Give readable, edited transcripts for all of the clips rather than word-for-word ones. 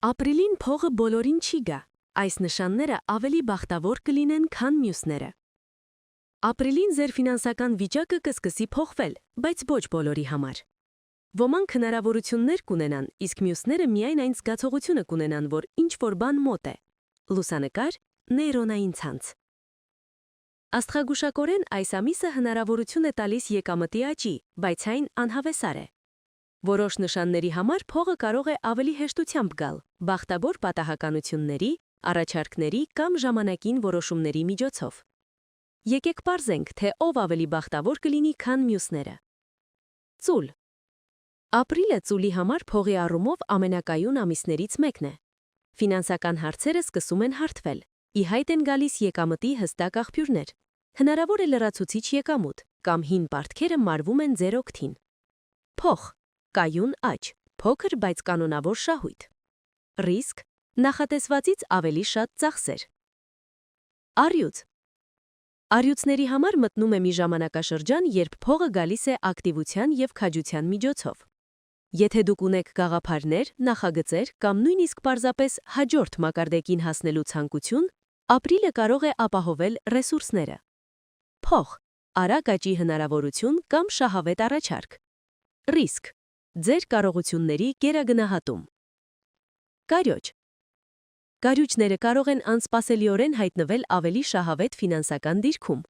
Ապրիլին փողը բոլորին չի գա, այս նշանները ավելի բախտավոր կլինեն, քան մյուսները։ Ապրիլին ձեր ֆինանսական վիճակը կսկսի փոխվել, բայց ոչ բոլորի համար։ Ոմանք հնարավորություններ կունենան, իսկ մյուսները միայն այն զգացողությունը կունենան, որ ինչ-որ բան մոտ է։ Լուսանկար՝ նեյրոնային ցանց։ Աստղագուշակորեն այս ամիսը հնարավորություն է տալիս եկամտի աճի, բայց այն անհավեսար է։ Որոշ նշանների համար փողը կարող է ավելի հեշտությամբ գալ, բախտավոր պատահականությունների, առաջարկների կամ ժամանակին որոշումների միջոցով։ Եկեք պարզենք, թե ով ավելի բախտավոր կլինի, քան մյուսները։ Ծուլ։ Ապրիլը ծուլի համար փողի առումով ամենակայուն ամիսներից մեկն է։ Ֆինանսական հարցերը սկսում են հարթվել, ի հայտ են գալիս եկամտի հստակ աղբյուրներ։ Հնարավոր է լրացուցիչ եկամուտ, կամ հին պարտքերը մարվում են ձեր օգտին։ Փող, կայուն աճ, փոքր, բայց կանոնավոր շահույթ։ Ռիսկ, նախատեսվածից ավելի շատ ծախսեր։ Առյուծ։ Առյուծների համար մտնում է մի ժամանակաշրջան, երբ փողը գալիս է ակտիվության և քաջության միջոցով։ Եթե դուք ունեք գաղափարներ, նախագծեր կամ նույնիսկ պարզապես հաջորդ մակարդակին հասնելու ցանկություն, ապրիլը կարող է ապահովել ռեսուրսները։ Փող, արագ աճի հնարավորություն կամ շահավետ առաջարկ։ Ռիսկ, ձեր կարողությունների գերագնահատում։ Կարիճ։ Կարիճները կարող են անսպասելիորեն հայտնվել ավելի շահավետ ֆինանսական դիրքում։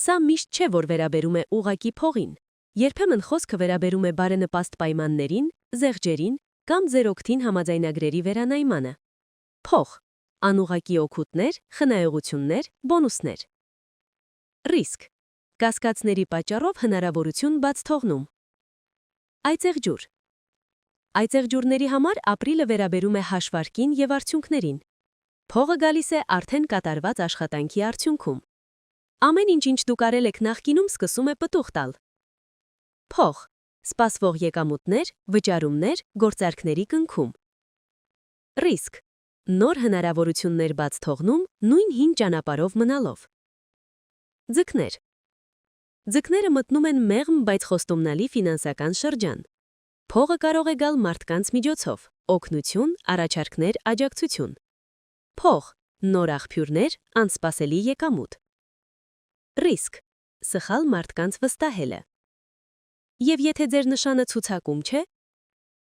Սա միշտ չէ, որ վերաբերում է ուղղակի փողին։ Երբեմն խոսքը վերաբերում է բարենպաստ պայմաններին, զեղչերին կամ ձեր օգտին համաձայնագրերի վերանայմանը։ Փող, անուղղակի օգուտներ, խնայողություններ, բոնուսներ։ Ռիսկ, կասկածների պատճառով հնարավորություն բաց թողնում։ Այծեղջուր։ Այծեղջուրների համար ապրիլը վերաբերում է հաշվարկին և արդյունքներին։ Փողը գալիս է արդեն կատարված աշխատանքի արդյունքում։ Ամեն ինչ դուք արել եք նախկինում, սկսում է պտուղ տալ։ Փող, սպասվող եկամուտներ, վճարումներ, գործարքների կնքում։ Ռիսկ, նոր հնարավորություններ բաց թողնում, նույն հին ճանապարհով մնալով։ Ձկներ։ Ձկները մտնում են մեղմ, բայց խոստումնալի ֆինանսական շրջան։ Փողը կարող է գալ մարդկանց միջոցով, օգնություն, առաջարկներ, աջակցություն։ Փող, նոր աղբյուրներ, անսպասելի եկամուտ։ Ռիսկ, սխալ մարդկանց վստահելը։ Եվ եթե ձեր նշանը ցուցակում չէ,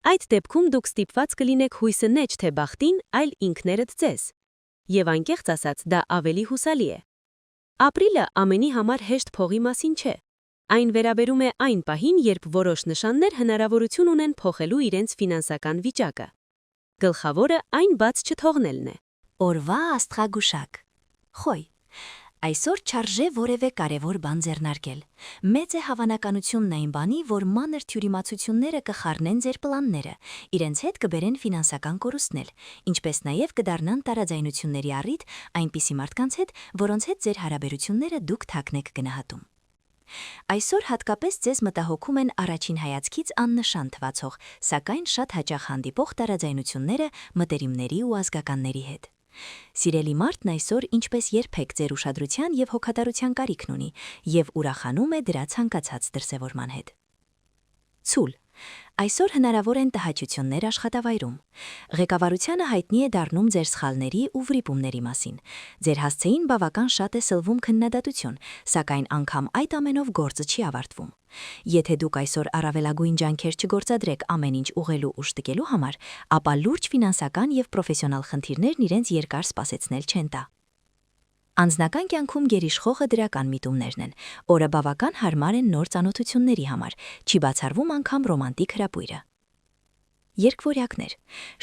այդ դեպքում դուք ստիպված կլինեք հույսը նեջ թե բախտին, այլ ինքներդ ձեզ։ Եվ անկեղծ ասած, դա ավելի հուսալի է։ Ապրիլը ամենի համար հեշտ փողի մասին չէ։ Այն վերաբերում է այն պահին, երբ որոշ նշաններ հնարավորություն ունեն փոխելու իրենց ֆինանսական վիճակը։ Գլխավորը այն բաց չթողնելն է։ Օրվա աստղագուշակ։ Խոյ։ Այսօր չարժե որևէ կարևոր բան ձեռնարկել։ Մեծ է հավանականությունն այն բանի, որ մանր թյուրիմացությունները կխառնեն ձեր պլանները, իրենց հետ կբերեն ֆինանսական կորուստներ, ինչպես նաև կդառնան տարաձայնությունների առիթ այնպիսի մարդկանց հետ, որոնց հետ ձեր հարաբերությունները դուք թաքն եք գնահատում։ Այսօր հատկապես ձեզ մտահոգում են առաջին հայացքից աննշան թվացող, սակայն շատ հաճախ հանդիպող տարաձայնությունները մտերիմների ու ազգականների հետ։ Սիրելի մարդն այսօր ինչպես երբեք ձեր ուշադրության և հոգատարության կարիքն ունի և ուրախանում է դրա ցանկացած դրսևորման հետ։ Ցուլ։ Այսօր հնարավոր են տհաճություններ աշխատավայրում։ Ղեկավարությանը հայտնի է դառնում ձեր սխալների ու վրիպումների մասին։ Ձեր հասցեին բավական շատ է սլվում քննադատություն, սակայն անգամ այդ ամենով գործը չի ավարտվում։ Եթե դուք այսօր առավելագույն ջանքեր չգործադրեք ամեն ինչ ուղղելու ու շտկելու համար, ապա լուրջ ֆինանսական և պրոֆեսիոնալ խնդիրներն իրենց երկար սպասեցնել չեն տա։ Անձնական կյանքում գերիշխողը դրական միտումներն են, օրը բավական հարմար են նոր ծանոթությունների համար, չի բացառվում անգամ ռոմանտիկ հրապույրը։ Երկվորյակներ։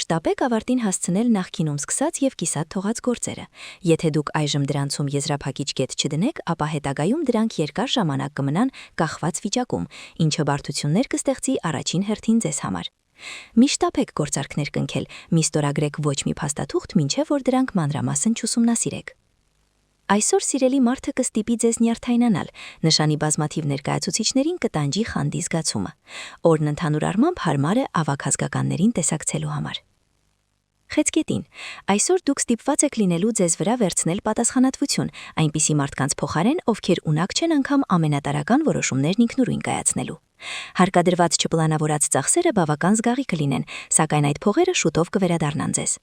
Շտապեք ավարտին հասցնել նախկինում սկսած և կիսատ թողած գործերը։ Եթե դուք այժմ դրանցում եզրափակիչ կետ չդնեք, ապա հետագայում դրանք երկար ժամանակ կմնան կախված վիճակում, ինչը բարդություններ կստեղծի առաջին հերթին ձեզ համար։ Մի շտապեք գործարքներ կնքել, մի ստորագրեք ոչ մի փաստաթուղթ, մինչև որ դրանք մանրամասն չուսումնասիրեք։ Այսօր սիրելի մարդը կստիպի ձեզ նյարդայնանալ, նշանի բազմաթիվ ներկայացուցիչներին կտանջի խանդի զգացումը։ Օրն ընդհանուր առմամբ հարմար է ավագ ազգականներին տեսակցելու համար։ Խեցգետին։ Այսօր դուք ստիպված եք լինելու ձեզ վրա վերցնել պատասխանատվություն, այնպիսի մարդկանց փոխարեն, ովքեր ունակ չեն անգամ ամենատարրական որոշումներն ինքնուրույն կայացնելու։ Հարկադրված չպլանավորած ծախսերը բավական զգալի կլինեն, սակայն այդ փողերը շուտով կվերադառնան ձեզ։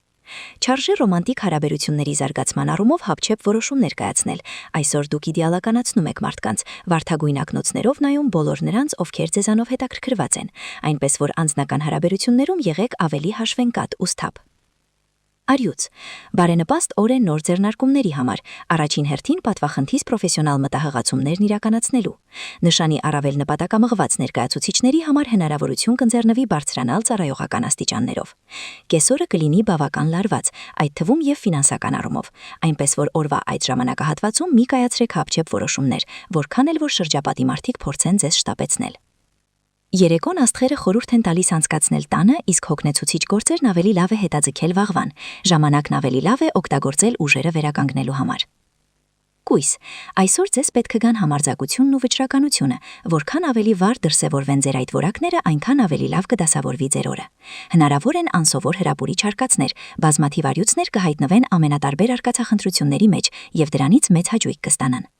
Չարժե ռոմանտիկ հարաբերությունների զարգացման առումով հապչեպ որոշումներ կայացնել։ Այսօր դուք իդեալականացնում եք մարդկանց, վարդագույն ակնոցներով նայում բոլոր նրանց, ովքեր ձեզանով հետաքրքրված են, այնպես որ անձնական հարաբերություններում եղեք ավելի հաշվենկատ ու սթափ։ Արյուծ. բարենպաստ օր է նոր ձեռնարկումների համար, առաջին հերթին պատվախնդից պրոֆեսիոնալ մտահղացումներն իրականացնելու։ Նշանի առավել նպատակամղված ներկայացուցիչների համար հնարավորություն կընձեռնվի բարձրանալ ծառայողական աստիճաններով։ Կեսօրը կլինի բավական լարված, այդ թվում եւ ֆինանսական առումով, այնպես որ օրվա այդ ժամանակահատվածում մի կայացրեք հապչեպ որոշումներ, որքան էլ որ շրջապատի մարդիկ փորձեն ձեզ շտապեցնել։ Երեկոն աստղերը խորհուրդ են տալիս անցկացնել տանը, իսկ հոգնեցուցիչ գործերն ավելի լավ է հետաձգել վաղվան, ժամանակն ավելի լավ է օգտագործել ուժերը վերականգնելու համար։ Կույս. այսօր ձեզ պետք կգան համարձակությունն ու վճռականությունը, որքան ավելի վառ դրսևորվեն ձեր այդ որակները, այնքան ավելի լավ կդասավորվի ձեր օրը։ Հնարավոր են անսովոր հրապուրիչ արկածներ, բազմաթիվ արյուծներ կհայտնվեն ամենատարբեր արկածախնդրությունների մեջ եւ դրանից մեծ հաճույք կստանան։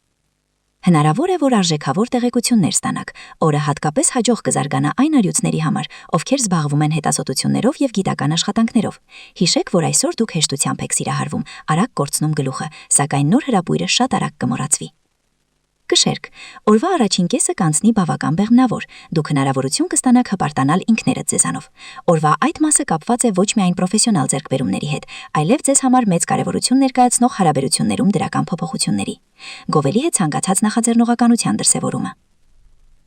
Հնարավոր է, որ արժեքավոր տեղեկություններ ստանաք, օրը հատկապես հաջող կզարգանա այն արյուծների համար, ովքեր զբաղվում են հետազոտություններով եւ գիտական աշխատանքներով։ Հիշեք, որ այսօր դուք հեշտությամբ եք սիրահարվում, արագ կորցնում գլուխը, սակայն նոր հրապույրը շատ արագ կմոռացվի։ Կշերք. օրվա առաջին կեսը կանցնի բավական բեղմնավոր, դուք հնարավորություն կստանաք հպարտանալ ինքներդ ձեզանով։ Օրվա այդ մասը կապված է ոչ միայն պրոֆեսիոնալ ձեռքբերումների հետ, այլև ձեզ համար մեծ կարևորություն ներկայացնող հարաբերություններում դրական փոփոխությունների։ Գովելի է ցանկացած նախաձեռնողականության դրսևորումը։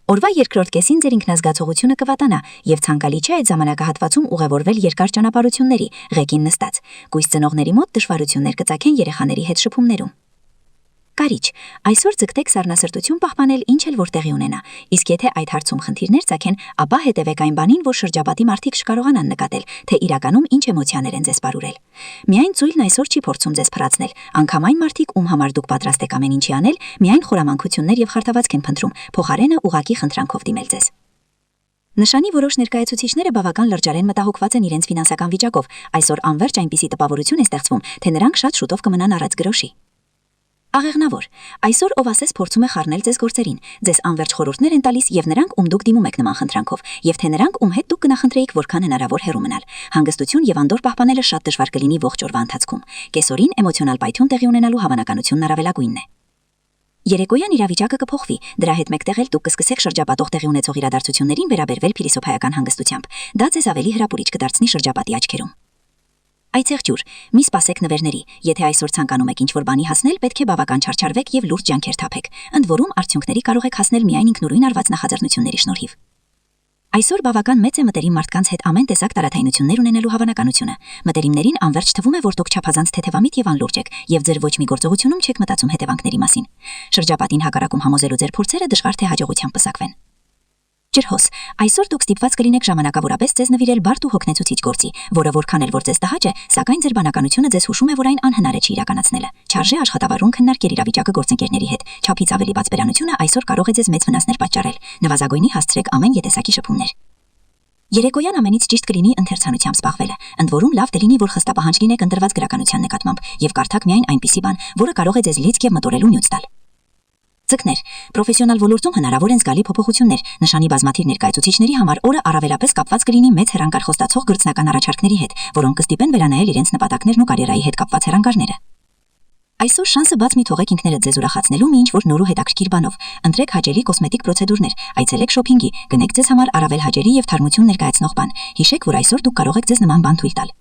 Օրվա երկրորդ կեսին ձեր ինքնազգացողությունը կվատանա եւ ցանկալի չէ այդ ժամանակահատվածում ուղևորվել երկար ճանապարհությունների, ղեկին նստած։ Կույս ծնողների մոտ դժվարություններ կծագեն երեխաների հետ շփումներում։ Կարիճ. այսօր ձգտեք սառնասրտություն պահպանել ինչ էլ որ տեղի ունենա, իսկ եթե այդ հարցում խնդիրներ ծագեն, ապա հետևեք այն բանին, որ շրջապատի մարդիկ չկարողանան նկատել, թե իրականում ինչ էմոցիաներ են ձեզ բարուրել։ Միայն ծույլն այսօր չի փորձում ձեզ փռացնել, անգամ այն մարդիկ, ում համար դուք պատրաստ եք ամեն ինչի անել, միայն խորամանկություններ եւ խարտավազք են փնտրում, փոխարենը ուղակի խնդրանքով դիմել ձեզ։ Նշանի որոշ ներկայացուցիչները բավական լրջարեն մտահոգված են իրենց ֆինանսական վիճակով, այսօր անverջ այնպիսի տպավորություն է ստեղծվում, թե նրանք շատ շուտով կմնան առանց գրոշի։ Աղեղնավոր. այսօր ով ասես փորձում է խառնել ձեզ գործերին, ձեզ անverջ խորհուրդներ են տալիս եւ նրանք, ում դուք դիմում եք նման խնդրանքով, եւ թե նրանք, ում հետ դուք կնախընտրեիք որքան հնարավոր հեռու մնալ։ Հանգստություն եւ անդոր պահպանելը շատ դժվար կլինի ողջ օրվա ընթացքում։ Կեսօրին էմոցիոնալ պայթյուն տեղի ունենալու հավանականությունն առավելագույնն է։ Երեկոյան իրավիճակը կփոխվի, դրա հետ մեկտեղ էլ դուք կսկսեք շրջապատող տեղի ունեցող իրադարձություններին վերաբերվել փիլիսոփայական հանգստությամբ։ Դա ձեզ ավելի հրապուրիչ կդարձնի շրջապատի աչքերում։ Այցեղ ջուր, մի սպասեք նվերների, եթե այսօր ցանկանում եք ինչ-որ բանի հասնել, պետք է բավական չարչարվեք եւ լուրջ ջանքեր թափեք, ընդ որում արդյունքների կարող եք հասնել միայն ինքնուրույն արված նախաձեռնությունների շնորհիվ։ Այսօր բավական մեծ է մտերիմ մարդկանց հետ ամեն տեսակ տարաթայնություններ ունենալու հավանականությունը։ Մտերիմներին անverջ թվում է, որ դուք չափազանց թեթևամիտ եւ անլուրջ եք, եւ ձեր ոչ մի գործողությունում չեք մտածում հետևանքների մասին։ Շրջապատին հակառակում համոզելու ձեր փորձերը դժվար թե հաջողությամբ պսակվեն։ Ջրհոս, այսօր դուք ստիպված կլինեք ժամանակավորապես ձեզ նվիրել բարդ ու հոգնեցուցիչ գործի, որը որքան էլ որ ձեզ տհաճ է, սակայն ձեր բանականությունը ձեզ հուշում է, որ այն անհնար է իրականացնելը։ Չարժե աշխատավառուն քննարկել իրավիճակը գործընկերների հետ։ Չափից ավելի բաց բերանությունը այսօր կարող է ձեզ մեծ վնասներ պատճառել։ Նվազագույնի հասցրեք ամեն ետեսակի շփումներ։ Երեկոյան ամենից ճիշտ կլինի ընթերցանությամբ զբաղվելը, ընդ որում լավ դելինի, որ խստապահանջ լինեք ընտրված գրականության նկատմամբ եւ կարդաք միայն այնպիսի բան, որը կարող է ձեզ լիցք եւ մտորելու նյութ տալ։ Ձկներ, պրոֆեսիոնալ ոլորտում հնարավոր են զգալի փոփոխություններ, նշանի բազմաթիվ ներկայացուցիչների համար օրը առավելապես կապված կլինի մեծ հեռանկար խոստացող գրծնական առաջարկների հետ, որոնք կստիպեն վերանայել իրենց նպատակներն ու կարիերայի հետ կապված հեռանկարները։ Այսօր շանսը բաց մի թողեք ինքներդ ձեզ ուրախացնելու մի ինչ-որ նոր ու հետաքրքիր բանով, ընտրեք հաճելի կոսմետիկ պրոցեդուրներ, այցելեք շոփինգի, գնեք ձեզ համար առավել հաճելի եւ թարմություն ներկայացնող բան։ Հիշեք, որ այսօր դուք կարող եք ձեզ նման բան թույլ տալ։